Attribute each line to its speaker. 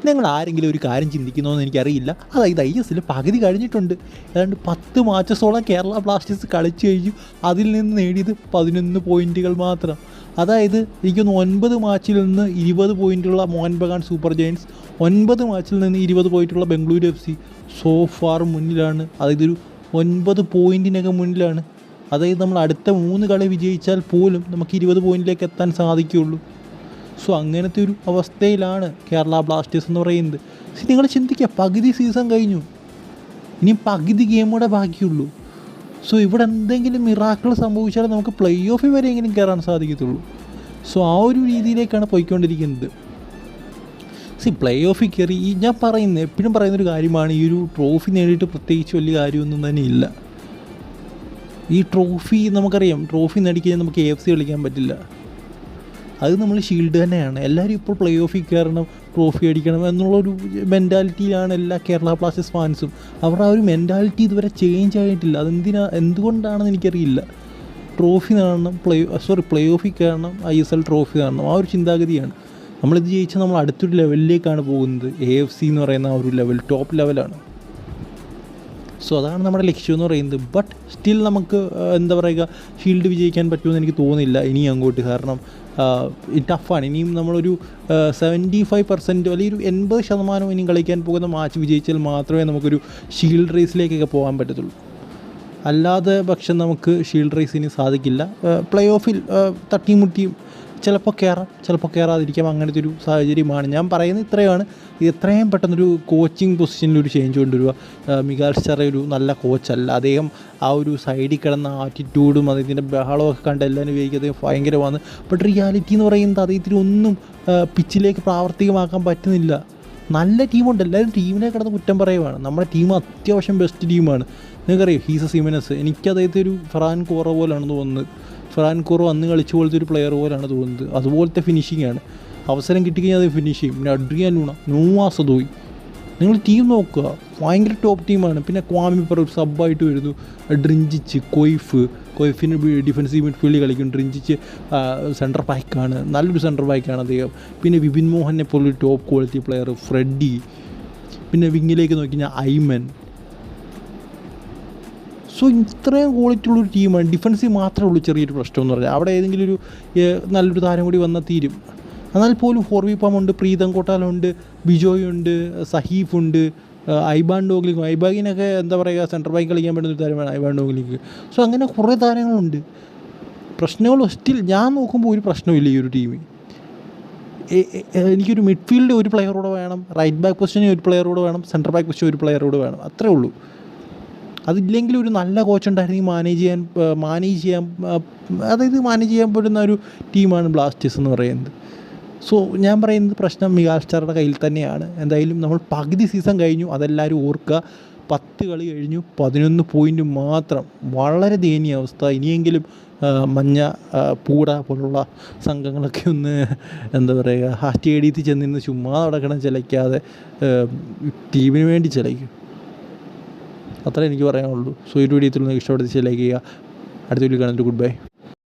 Speaker 1: നിങ്ങൾ ആരെങ്കിലും ഒരു കാര്യം ചിന്തിക്കുന്നോന്ന് എനിക്കറിയില്ല. അതായത് ISL പകുതി കഴിഞ്ഞിട്ടുണ്ട്. ഏതാണ്ട് 10 മാച്ചസോളം കേരള ബ്ലാസ്റ്റേഴ്സ് കളിച്ചു കഴിഞ്ഞു. അതിൽ നിന്ന് നേടിയത് 11 പോയിൻറ്റുകൾ മാത്രം. അതായത് എനിക്കൊന്ന് 9 മാച്ചിൽ നിന്ന് 20 പോയിൻറ്റുള്ള മോഹൻ ബഗാൻ സൂപ്പർ ജയൻസ്, 9 മാച്ചിൽ നിന്ന് 20 പോയിട്ടുള്ള ബംഗളൂരു FC സോ ഫാർ മുന്നിലാണ്. അതായത് ഒരു 9 പോയിൻറ്റിനൊക്കെ മുന്നിലാണ്. അതായത് നമ്മൾ അടുത്ത 3 കളി വിജയിച്ചാൽ പോലും നമുക്ക് 20 പോയിൻറ്റിലേക്ക് എത്താൻ സാധിക്കുകയുള്ളൂ. സോ അങ്ങനത്തെ ഒരു അവസ്ഥയിലാണ് കേരള ബ്ലാസ്റ്റേഴ്സ് എന്ന് പറയുന്നത്. നിങ്ങൾ ചിന്തിക്കുക, പകുതി സീസൺ കഴിഞ്ഞു, ഇനി പകുതി ഗെയിം കൂടെ ബാക്കിയുള്ളൂ. സോ ഇവിടെ എന്തെങ്കിലും മിറാക്കിൾ സംഭവിച്ചാൽ നമുക്ക് പ്ലേ ഓഫിൽ വരെയെങ്കിലും കയറാൻ സാധിക്കത്തുള്ളൂ. സോ ആ ഒരു രീതിയിലേക്കാണ് പോയിക്കൊണ്ടിരിക്കുന്നത്. പ്ലേ ഓഫിൽ കയറി ഞാൻ പറയുന്നത് എപ്പോഴും പറയുന്നൊരു കാര്യമാണ്, ഈ ഒരു ട്രോഫി നേടിയിട്ട് പ്രത്യേകിച്ച് വലിയ കാര്യമൊന്നും തന്നെ ഇല്ല. ഈ ട്രോഫി നമുക്കറിയാം, ട്രോഫി നേടിക്കഴിഞ്ഞാൽ നമുക്ക് AFC കളിക്കാൻ പറ്റില്ല. അത് നമ്മൾ ഷീൽഡ് തന്നെയാണ്. എല്ലാവരും ഇപ്പോൾ പ്ലേ ഓഫിൽ കയറണം, ട്രോഫി അടിക്കണം എന്നുള്ളൊരു മെൻറ്റാലിറ്റിയിലാണ് എല്ലാ കേരള ബ്ലാസ്റ്റേഴ്സ് ഫാൻസും. അവരുടെ ആ ഒരു മെൻറ്റാലിറ്റി ഇതുവരെ ചേഞ്ച് ആയിട്ടില്ല. എന്തുകൊണ്ടാണെന്ന് എനിക്കറിയില്ല. ട്രോഫി നേടണം, പ്ലേ ഓഫിൽ കയറണം, ISL ട്രോഫി നേടണം, ആ ഒരു ചിന്താഗതിയാണ്. നമ്മളിത് ജയിച്ചാൽ നമ്മൾ അടുത്തൊരു ലെവലിലേക്കാണ് പോകുന്നത്. AFC എന്ന് പറയുന്ന ആ ഒരു ലെവൽ ടോപ്പ് ലെവലാണ്. സോ അതാണ് നമ്മുടെ ലക്ഷ്യം എന്ന് പറയുന്നത്. ബട്ട് സ്റ്റിൽ നമുക്ക് എന്താ പറയുക, ഷീൽഡ് വിജയിക്കാൻ പറ്റുമെന്ന് എനിക്ക് തോന്നുന്നില്ല ഇനി അങ്ങോട്ട്. കാരണം ടഫാണ്. ഇനിയും നമ്മളൊരു 75% അല്ലെങ്കിൽ ഒരു 80% ഇനിയും കളിക്കാൻ പോകുന്ന മാച്ച് വിജയിച്ചാൽ മാത്രമേ നമുക്കൊരു ഷീൽഡ് റേസിലേക്കൊക്കെ പോകാൻ പറ്റത്തുള്ളൂ. അല്ലാതെ പക്ഷം നമുക്ക് ഷീൽഡ് റേസിന് സാധിക്കില്ല. പ്ലേ ഓഫിൽ തട്ടിമുട്ടിയും ചിലപ്പോൾ കയറാം, ചിലപ്പോൾ കയറാതിരിക്കാം. അങ്ങനത്തെ ഒരു സാഹചര്യമാണ്. ഞാൻ പറയുന്നത് ഇത്രയാണ്. എത്രയും പെട്ടെന്നൊരു കോച്ചിങ് പൊസിഷനിലൊരു ചേഞ്ച് കൊണ്ടുവരിക. മിഗാൽ സ്റ്റെറ ഒരു നല്ല കോച്ചല്ല. അദ്ദേഹം ആ ഒരു സൈഡിൽ കിടന്ന ആറ്റിറ്റ്യൂഡും അദ്ദേഹത്തിൻ്റെ ബഹളമൊക്കെ കണ്ട് എല്ലാവരും വിചാരിക്കും അദ്ദേഹം ഭയങ്കരമാണ്. ബട്ട് റിയാലിറ്റി എന്ന് പറയുന്നത് അദ്ദേഹത്തിന് ഒന്നും പിച്ചിലേക്ക് പ്രാവർത്തികമാക്കാൻ പറ്റുന്നില്ല. നല്ല ടീമുണ്ട്, എല്ലാവരും ടീമിനെ കിടന്ന് കുറ്റം പറയുവാണ്. നമ്മുടെ ടീം അത്യാവശ്യം ബെസ്റ്റ് ടീമാണ്. നിങ്ങൾക്കറിയാം ഹീസ സിമനസ്, എനിക്ക് അദ്ദേഹത്തെ ഒരു ഫെറാൻ കോറ പോലെയാണ് തോന്നുന്നത്. ഫെറാൻ കോറോ അന്ന് കളിച്ച പോലത്തെ ഒരു പ്ലെയർ പോലെയാണ് തോന്നുന്നത്. അതുപോലത്തെ ഫിനിഷിങ്ങാണ്. അവസരം കിട്ടിക്കഴിഞ്ഞാൽ അത് ഫിനിഷ് ചെയ്യും. പിന്നെ അഡ്രിയാൻ ലൂണ, നോവാ സദോയി, നിങ്ങൾ ടീം നോക്കുക, ഭയങ്കര ടോപ്പ് ടീമാണ്. പിന്നെ ക്വാമി പെറ സബ്ബായിട്ട് വരുന്നു. ഡ്രിഞ്ചിച്ച്, കൊയ്ഫിന് ഡിഫൻസീവ് മിഡ്ഫീൽഡിൽ കളിക്കും. ഡ്രിഞ്ചിച്ച് സെൻറ്റർ ബാക്കാണ്, നല്ലൊരു സെൻറ്റർ ബാക്കാണ് അദ്ദേഹം. പിന്നെ വിപിൻ മോഹനെ പോലൊരു ടോപ്പ് ക്വാളിറ്റി പ്ലെയർ ഫ്രെഡി. പിന്നെ വിങ്ങിലേക്ക് നോക്കി കഴിഞ്ഞാൽ ഐമൻ. സോ ഇത്രയും ക്വാളിറ്റി ഉള്ളൊരു ടീമാണ്. ഡിഫൻസീവ് മാത്രമേ ഉള്ളൂ ചെറിയൊരു പ്രശ്നം എന്ന് പറഞ്ഞാൽ. അവിടെ ഏതെങ്കിലും ഒരു നല്ലൊരു താരം കൂടി വന്നാൽ തീരും. എന്നാൽ പോലും ഫോർവിപ്പാമുണ്ട്, പ്രീതം കോട്ടാലുണ്ട്, ബിജോയുണ്ട്, സഹീഫുണ്ട്, ഐബാൻ ഡോഗ്ലിക്കും. ഐബാഗിനൊക്കെ എന്താ പറയുക, സെൻറ്റർ ബാക്ക് കളിക്കാൻ പറ്റുന്നൊരു താരമാണ് ഐബാൻ ഡോഗ്ലിക്ക്. സോ അങ്ങനെ കുറേ താരങ്ങളുണ്ട്. പ്രശ്നങ്ങൾ സ്റ്റിൽ ഞാൻ നോക്കുമ്പോൾ ഒരു പ്രശ്നമില്ല ഈ ഒരു ടീമിൽ. എനിക്കൊരു മിഡ്ഫീൽഡ് ഒരു പ്ലെയറോടെ വേണം, റൈറ്റ് ബാക്ക് പൊസിഷനിൽ ഒരു പ്ലെയറോടെ വേണം, സെൻറ്റർ ബാക്ക് പൊസിഷൻ ഒരു പ്ലെയറോടെ വേണം, അത്രേ ഉള്ളൂ. അതില്ലെങ്കിൽ ഒരു നല്ല കോച്ചുണ്ടായിരുന്നെങ്കിൽ മാനേജ് ചെയ്യാൻ പറ്റുന്ന ഒരു ടീമാണ് ബ്ലാസ്റ്റേഴ്സ് എന്ന് പറയുന്നത്. സോ ഞാൻ പറയുന്നത് പ്രശ്നം മിഗാൽ സ്റ്റെറയുടെ കയ്യിൽ തന്നെയാണ്. എന്തായാലും നമ്മൾ പകുതി സീസൺ കഴിഞ്ഞു, അതെല്ലാവരും ഓർക്കുക. 10 കളി കഴിഞ്ഞു, 11 പോയിൻ്റ് മാത്രം. വളരെ ദയനീയ അവസ്ഥ. ഇനിയെങ്കിലും മഞ്ഞ പൂട പോലുള്ള സംഘങ്ങളൊക്കെ ഒന്ന് എന്താ പറയുക, സ്റ്റേഡിയത്തിൽ ചെന്നിരുന്ന് ചുമ്മാ നടക്കണം, ചിലയ്ക്കാതെ ടീമിന് വേണ്ടി ചിലയ്ക്കും. അത്രേ എനിക്ക് പറയാനുള്ളൂ. സോ ഈ വീഡിയോ നിങ്ങൾക്ക് ഇഷ്ടപ്പെടുത്തി ലൈക്ക് ചെയ്യുക. അടുത്ത വീഡിയോ കാണുന്നത് ഗുഡ് ബൈ.